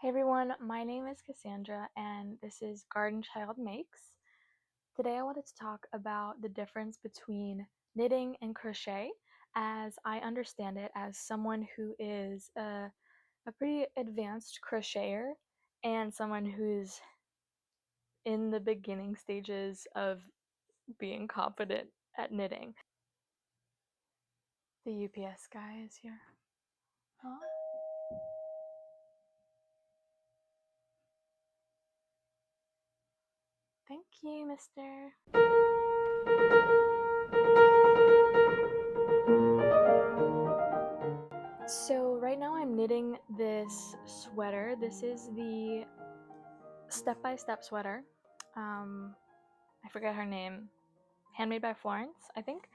Hey everyone, my name is Cassandra and this is Garden Child Makes. Today I wanted to talk about the difference between knitting and crochet as I understand it as someone who is a pretty advanced crocheter and someone who's in the beginning stages of being confident at knitting. The UPS guy is here. Huh? Thank you, mister. So right now I'm knitting this sweater. This is the step-by-step sweater. I forget her name. Handmade by Florence, I think.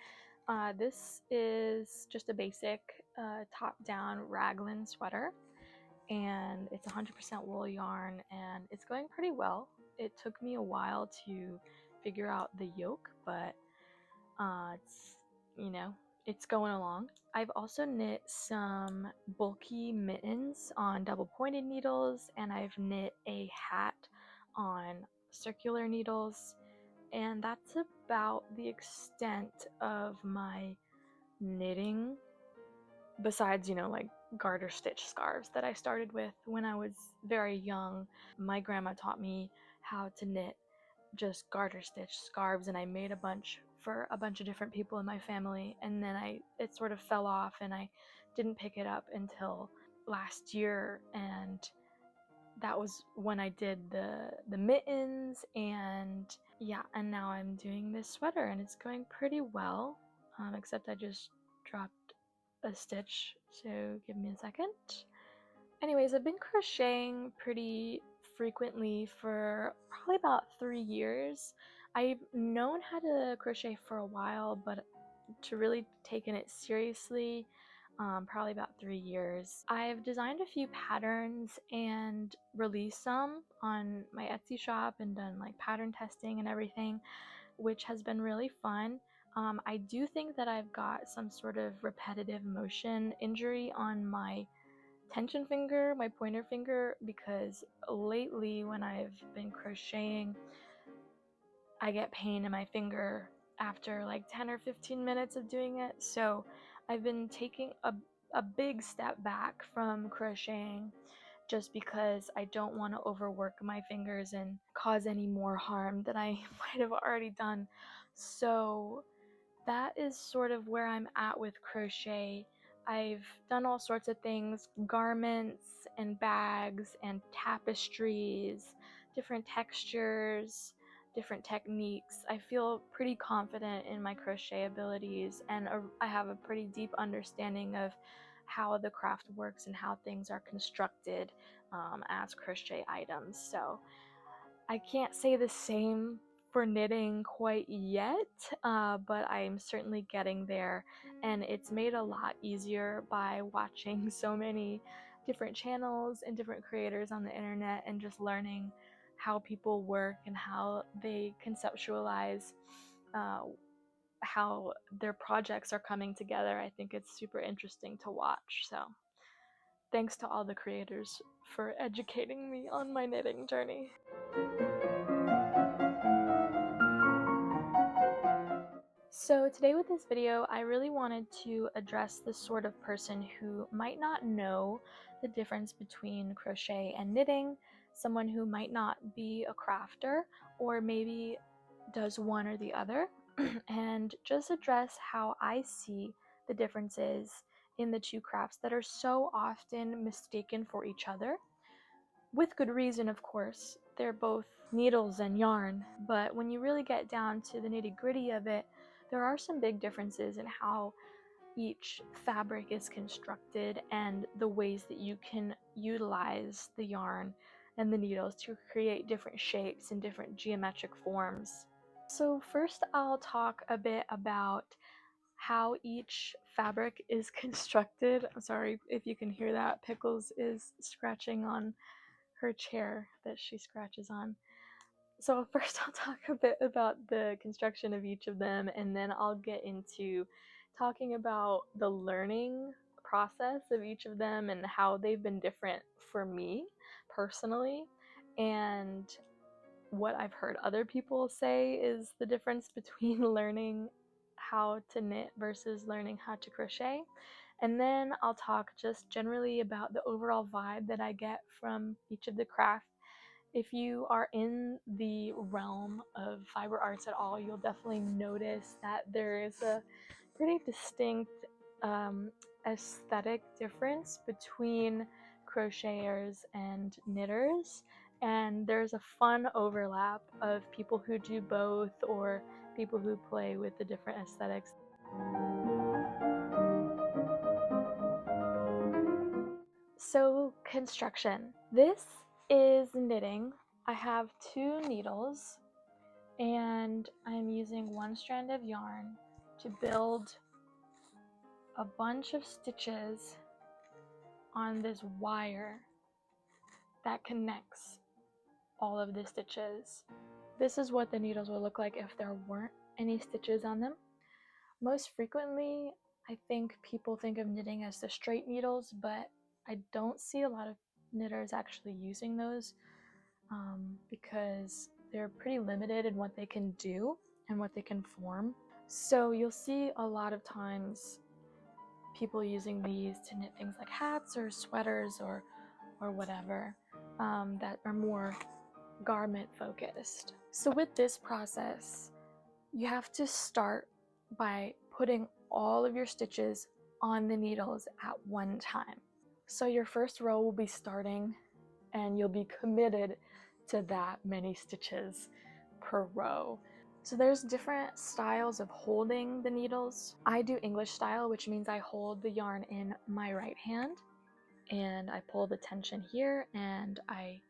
This is just a basic top-down raglan sweater, and it's 100% wool yarn, and it's going pretty well. It took me a while to figure out the yoke, but it's, it's going along. I've also knit some bulky mittens on double pointed needles, and I've knit a hat on circular needles, and that's about the extent of my knitting, besides, like garter stitch scarves that I started with when I was very young. My grandma taught me how to knit just garter stitch scarves, and I made a bunch for a bunch of different people in my family, and then it sort of fell off and I didn't pick it up until last year, and that was when I did the mittens, and yeah, and now I'm doing this sweater and it's going pretty well, except I just dropped a stitch, so give me a second. Anyways, I've been crocheting pretty frequently for probably about 3 years. I've known how to crochet for a while, but to really taking it seriously, probably about 3 years. I've designed a few patterns and released some on my Etsy shop and done like pattern testing and everything, which has been really fun. I do think that I've got some sort of repetitive motion injury on my tension finger, my pointer finger, because lately when I've been crocheting, I get pain in my finger after like 10 or 15 minutes of doing it. So I've been taking a big step back from crocheting just because I don't want to overwork my fingers and cause any more harm than I might have already done. So that is sort of where I'm at with crochet. I've done all sorts of things, garments and bags and tapestries, different textures, different techniques. I feel pretty confident in my crochet abilities, and I have a pretty deep understanding of how the craft works and how things are constructed as crochet items. So I can't say the same for knitting quite yet, but I'm certainly getting there, and it's made a lot easier by watching so many different channels and different creators on the internet and just learning how people work and how they conceptualize how their projects are coming together. I think it's super interesting to watch. So thanks to all the creators for educating me on my knitting journey. So today with this video, I really wanted to address the sort of person who might not know the difference between crochet and knitting, someone who might not be a crafter or maybe does one or the other, and just address how I see the differences in the two crafts that are so often mistaken for each other. With good reason, of course. They're both needles and yarn, but when you really get down to the nitty-gritty of it, there are some big differences in how each fabric is constructed and the ways that you can utilize the yarn and the needles to create different shapes and different geometric forms. So first I'll talk a bit about how each fabric is constructed. I'm sorry if you can hear that. Pickles is scratching on her chair that she scratches on. So first I'll talk a bit about the construction of each of them, and then I'll get into talking about the learning process of each of them and how they've been different for me personally, and what I've heard other people say is the difference between learning how to knit versus learning how to crochet. And then I'll talk just generally about the overall vibe that I get from each of the crafts. If you are in the realm of fiber arts at all, you'll definitely notice that there is a pretty distinct aesthetic difference between crocheters and knitters, and there's a fun overlap of people who do both or people who play with the different aesthetics. So, construction. This is knitting. I have 2 needles and I'm using 1 strand of yarn to build a bunch of stitches on this wire that connects all of the stitches. This is what the needles would look like if there weren't any stitches on them. Most frequently, I think people think of knitting as the straight needles, but I don't see a lot of knitters actually using those because they're pretty limited in what they can do and what they can form. So you'll see a lot of times people using these to knit things like hats or sweaters or whatever that are more garment focused. So with this process, you have to start by putting all of your stitches on the needles at one time. So your first row will be starting and you'll be committed to that many stitches per row. So there's different styles of holding the needles. I do English style, which means I hold the yarn in my right hand and I pull the tension here and I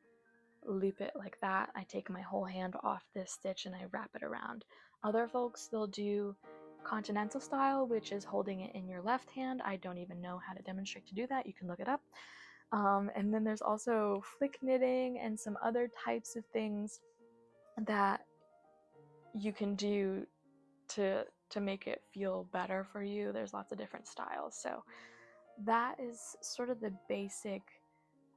loop it like that. I take my whole hand off this stitch and I wrap it around. Other folks, they'll do continental style, which is holding it in your left hand. I don't even know how to demonstrate to do that. You can look it up. And then there's also flick knitting and some other types of things that you can do to make it feel better for you. There's lots of different styles. So that is sort of the basic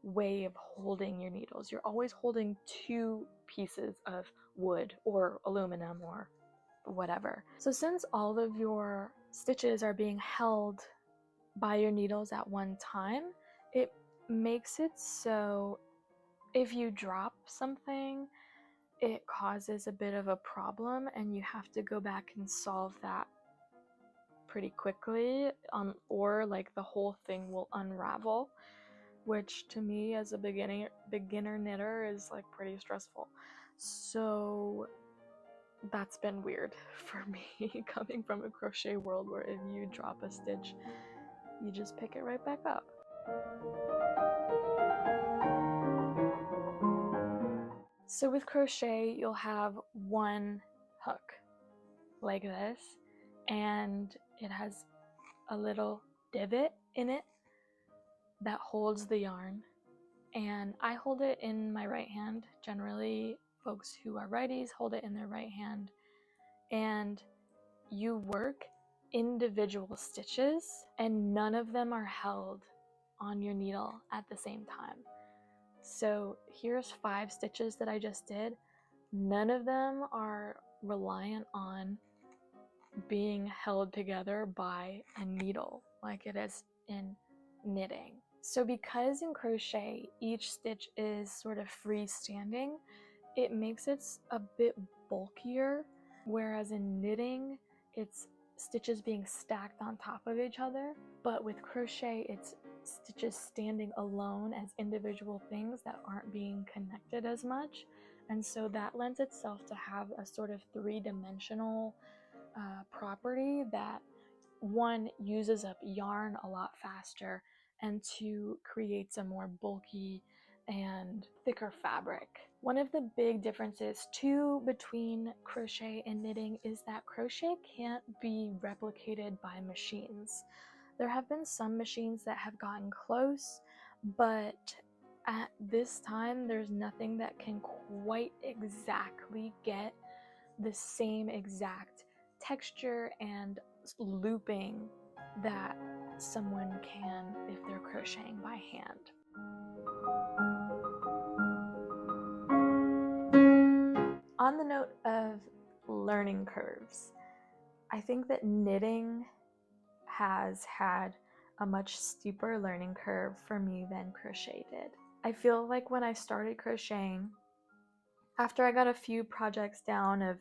way of holding your needles. You're always holding 2 pieces of wood or aluminum or whatever. So since all of your stitches are being held by your needles at one time, it makes it so if you drop something, it causes a bit of a problem and you have to go back and solve that pretty quickly, or like the whole thing will unravel, which to me as a beginner knitter is like pretty stressful. So that's been weird for me coming from a crochet world where if you drop a stitch, you just pick it right back up. So with crochet, you'll have 1 hook like this, and it has a little divot in it that holds the yarn, and I hold it in my right hand. Generally, folks who are righties hold it in their right hand, and you work individual stitches and none of them are held on your needle at the same time. So here's 5 stitches that I just did. None of them are reliant on being held together by a needle like it is in knitting. So because in crochet each stitch is sort of freestanding, it makes it a bit bulkier, whereas in knitting it's stitches being stacked on top of each other. But with crochet it's stitches standing alone as individual things that aren't being connected as much, and so that lends itself to have a sort of 3-dimensional property that 1 uses up yarn a lot faster and 2 creates a more bulky and thicker fabric. One of the big differences too between crochet and knitting is that crochet can't be replicated by machines. There have been some machines that have gotten close, but at this time there's nothing that can quite exactly get the same exact texture and looping that someone can if they're crocheting by hand. On the note of learning curves, I think that knitting has had a much steeper learning curve for me than crochet did. I feel like when I started crocheting, after I got a few projects down of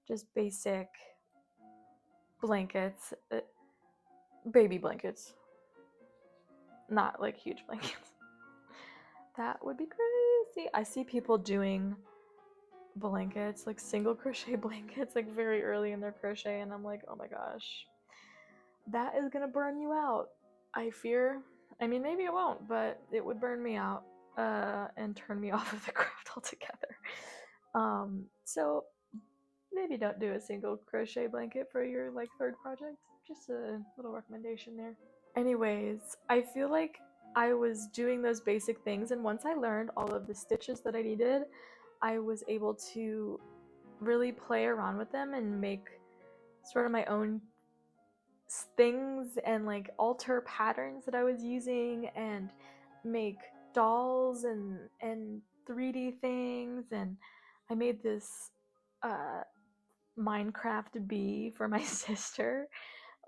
just basic blankets, baby blankets, not like huge blankets. That would be crazy. I see people doing blankets, like single crochet blankets, like very early in their crochet, and I'm like, oh my gosh, that is gonna burn you out. I fear. I mean, maybe it won't, but it would burn me out and turn me off of the craft altogether. So maybe don't do a single crochet blanket for your like third project. Just a little recommendation there. Anyways, I feel like I was doing those basic things, and once I learned all of the stitches that I needed, I was able to really play around with them and make sort of my own things and like alter patterns that I was using and make dolls and 3D things. And I made this Minecraft bee for my sister,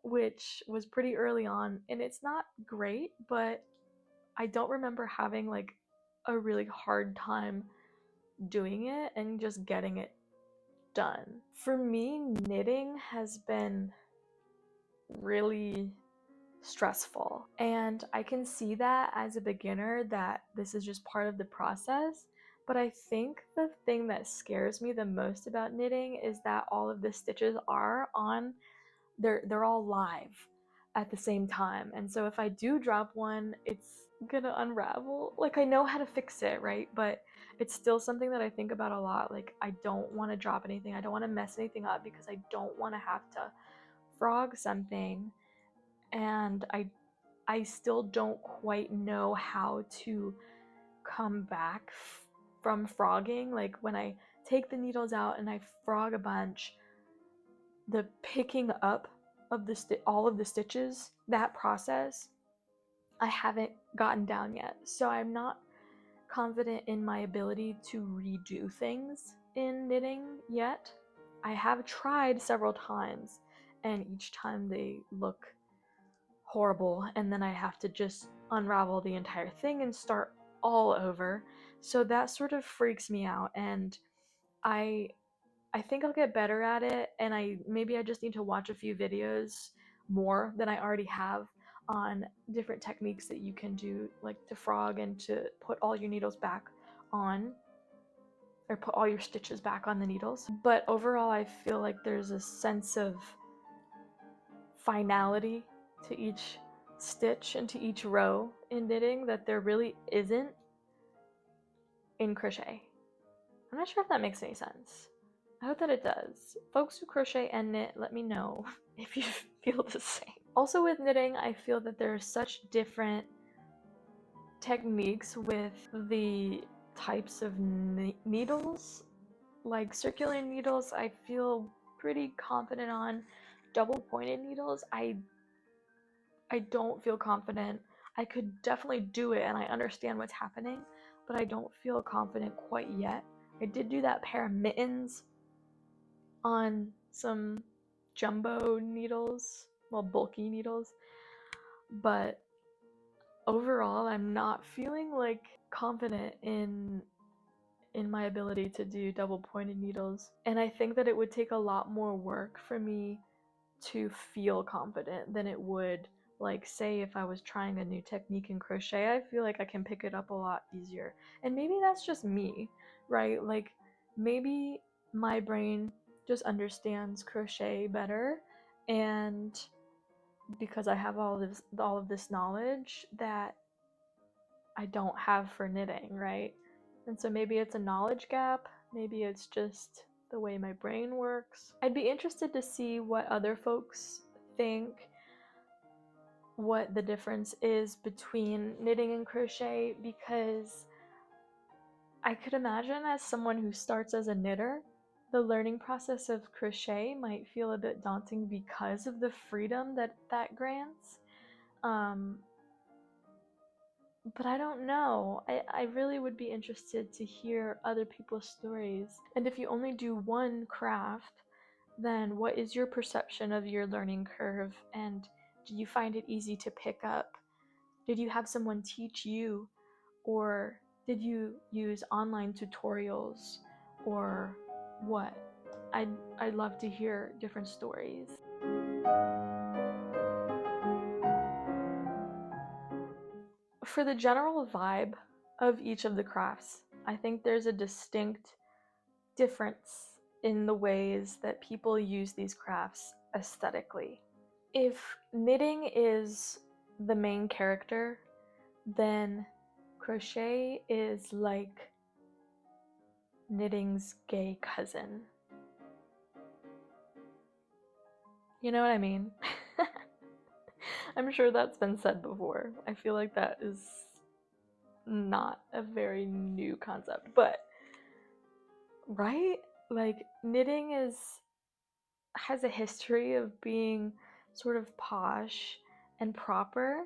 which was pretty early on, and it's not great, but I don't remember having like a really hard time doing it and just getting it done. For me, knitting has been really stressful, and I can see that as a beginner that this is just part of the process. But I think the thing that scares me the most about knitting is that all of the stitches are on, they're all live at the same time, and so if I do drop one, it's gonna unravel. Like, I know how to fix it, right? But it's still something that I think about a lot. Like, I don't want to drop anything, I don't want to mess anything up, because I don't want to have to frog something, and I still don't quite know how to come back from frogging. Like, when I take the needles out and I frog a bunch, the picking up of all of the stitches, that process, I haven't gotten down yet. So I'm not confident in my ability to redo things in knitting yet. I have tried several times, and each time they look horrible, and then I have to just unravel the entire thing and start all over. So that sort of freaks me out, and I think I'll get better at it, and maybe I just need to watch a few videos more than I already have on different techniques that you can do, like to frog and to put all your needles back on, or put all your stitches back on the needles. But overall, I feel like there's a sense of finality to each stitch and to each row in knitting that there really isn't in crochet. I'm not sure if that makes any sense. I hope that it does. Folks who crochet and knit, let me know if you feel the same. Also with knitting, I feel that there are such different techniques with the types of needles. Like circular needles, I feel pretty confident on. Double pointed needles, I don't feel confident. I could definitely do it and I understand what's happening, but I don't feel confident quite yet. I did do that pair of mittens on some jumbo needles, well, bulky needles, but overall I'm not feeling like confident in my ability to do double pointed needles, and I think that it would take a lot more work for me to feel confident than it would, like, say if I was trying a new technique in crochet. I feel like I can pick it up a lot easier, and maybe that's just me, right? Like, maybe my brain just understands crochet better, and because I have all of this knowledge that I don't have for knitting, right? And so maybe it's a knowledge gap, maybe it's just the way my brain works. I'd be interested to see what other folks think, what the difference is between knitting and crochet, because I could imagine, as someone who starts as a knitter, the learning process of crochet might feel a bit daunting because of the freedom that grants. but I don't know. I really would be interested to hear other people's stories. And if you only do one craft, then what is your perception of your learning curve? And do you find it easy to pick up? Did you have someone teach you? Or did you use online tutorials? Or what? I'd love to hear different stories. For the general vibe of each of the crafts, I think there's a distinct difference in the ways that people use these crafts aesthetically. If knitting is the main character, then crochet is like knitting's gay cousin. You know what I mean? I'm sure that's been said before. I feel like that is not a very new concept, but right? Like knitting has a history of being sort of posh and proper,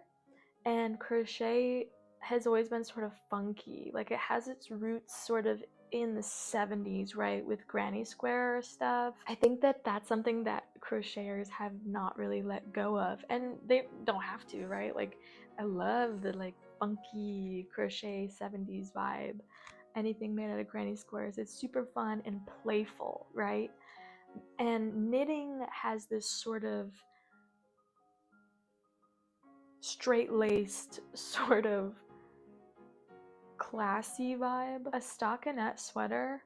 and crochet has always been sort of funky. Like it has its roots sort of in the 70s, right, with granny square stuff. I think that that's something that crocheters have not really let go of, and they don't have to, right? Like I love the like funky crochet 70s vibe. Anything made out of granny squares, it's super fun and playful, right? And knitting has this sort of straight-laced, sort of classy vibe. A stockinette sweater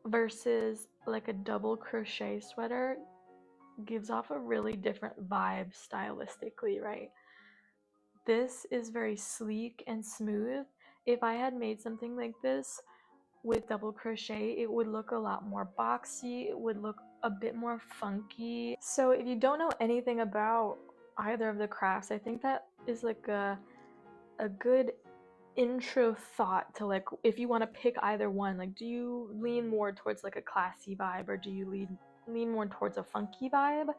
versus like a double crochet sweater gives off a really different vibe stylistically, right? This is very sleek and smooth. If I had made something like this with double crochet, it would look a lot more boxy, it would look a bit more funky. So if you don't know anything about either of the crafts, I think that is like a good intro thought to like if you want to pick either one. Like, do you lean more towards like a classy vibe, or do you lean more towards a funky vibe?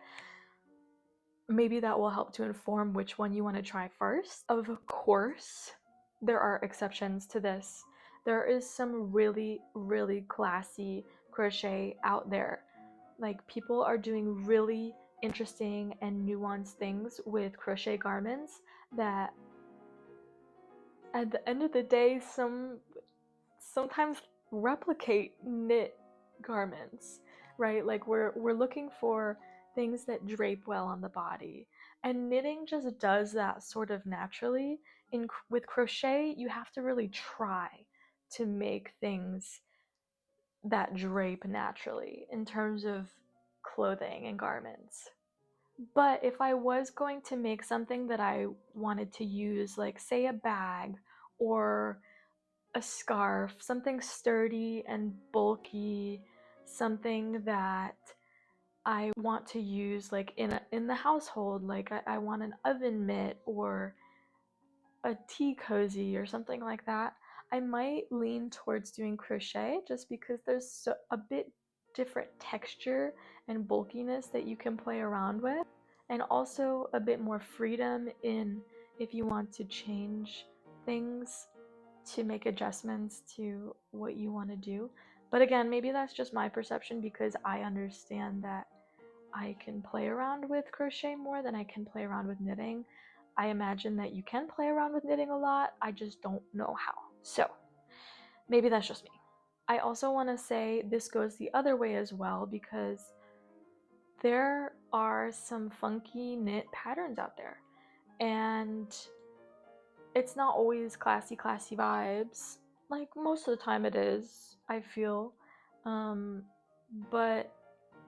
Maybe that will help to inform which one you want to try first. Of course, there are exceptions to this. There is some really, really classy crochet out there. Like, people are doing really interesting and nuanced things with crochet garments that at the end of the day sometimes replicate knit garments, right? Like we're looking for things that drape well on the body, and knitting just does that sort of naturally. With crochet, you have to really try to make things that drape naturally in terms of clothing and garments. But if I was going to make something that I wanted to use, like say a bag or a scarf, something sturdy and bulky, something that I want to use like in the household, like I want an oven mitt or a tea cozy or something like that, I might lean towards doing crochet just because there's a bit different texture and bulkiness that you can play around with, and also a bit more freedom in if you want to change things to make adjustments to what you want to do. But again, maybe that's just my perception because I understand that I can play around with crochet more than I can play around with knitting. I imagine that you can play around with knitting a lot, I just don't know how. So maybe that's just me. I also want to say this goes the other way as well, because there are some funky knit patterns out there, and it's not always classy vibes. Like most of the time it is, I feel. But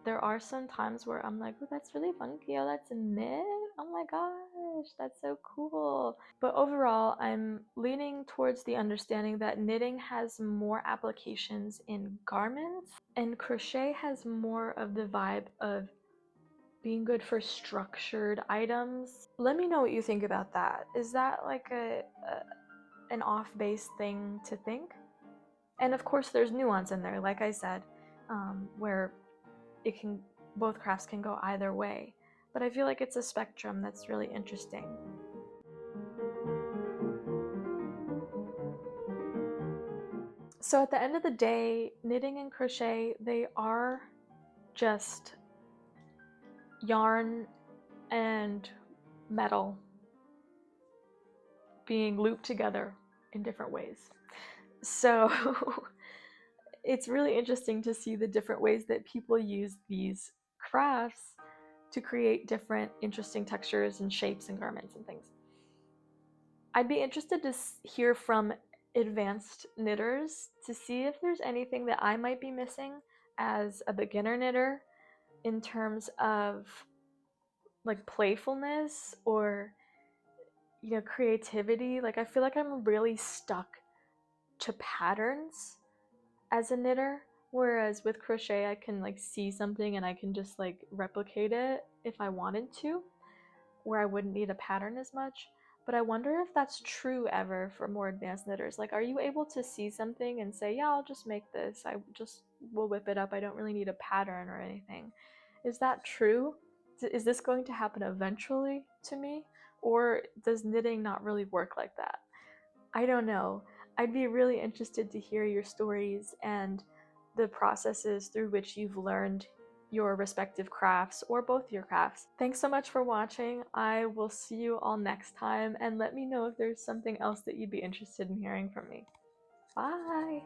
there are some times where I'm like, oh, that's really funky. Oh, that's a knit. Oh my gosh, that's so cool. But overall, I'm leaning towards the understanding that knitting has more applications in garments, and crochet has more of the vibe of being good for structured items. Let me know what you think about that. Is that like an off-base thing to think? And of course, there's nuance in there, like I said, where both crafts can go either way. But I feel like it's a spectrum that's really interesting. So at the end of the day, knitting and crochet, they are just yarn and metal being looped together in different ways. So it's really interesting to see the different ways that people use these crafts to create different interesting textures and shapes and garments and things. I'd be interested to hear from advanced knitters to see if there's anything that I might be missing as a beginner knitter in terms of like playfulness or creativity. Like I feel like I'm really stuck to patterns as a knitter, whereas with crochet I can like see something and I can just like replicate it if I wanted to, where I wouldn't need a pattern as much. But I wonder if that's true ever for more advanced knitters. Like, are you able to see something and say, yeah, I'll just make this, I just will whip it up, I don't really need a pattern or anything? Is that true? Is this going to happen eventually to me, or does knitting not really work like that? I don't know. I'd be really interested to hear your stories and the processes through which you've learned your respective crafts or both your crafts. Thanks so much for watching. I will see you all next time, and let me know if there's something else that you'd be interested in hearing from me. Bye!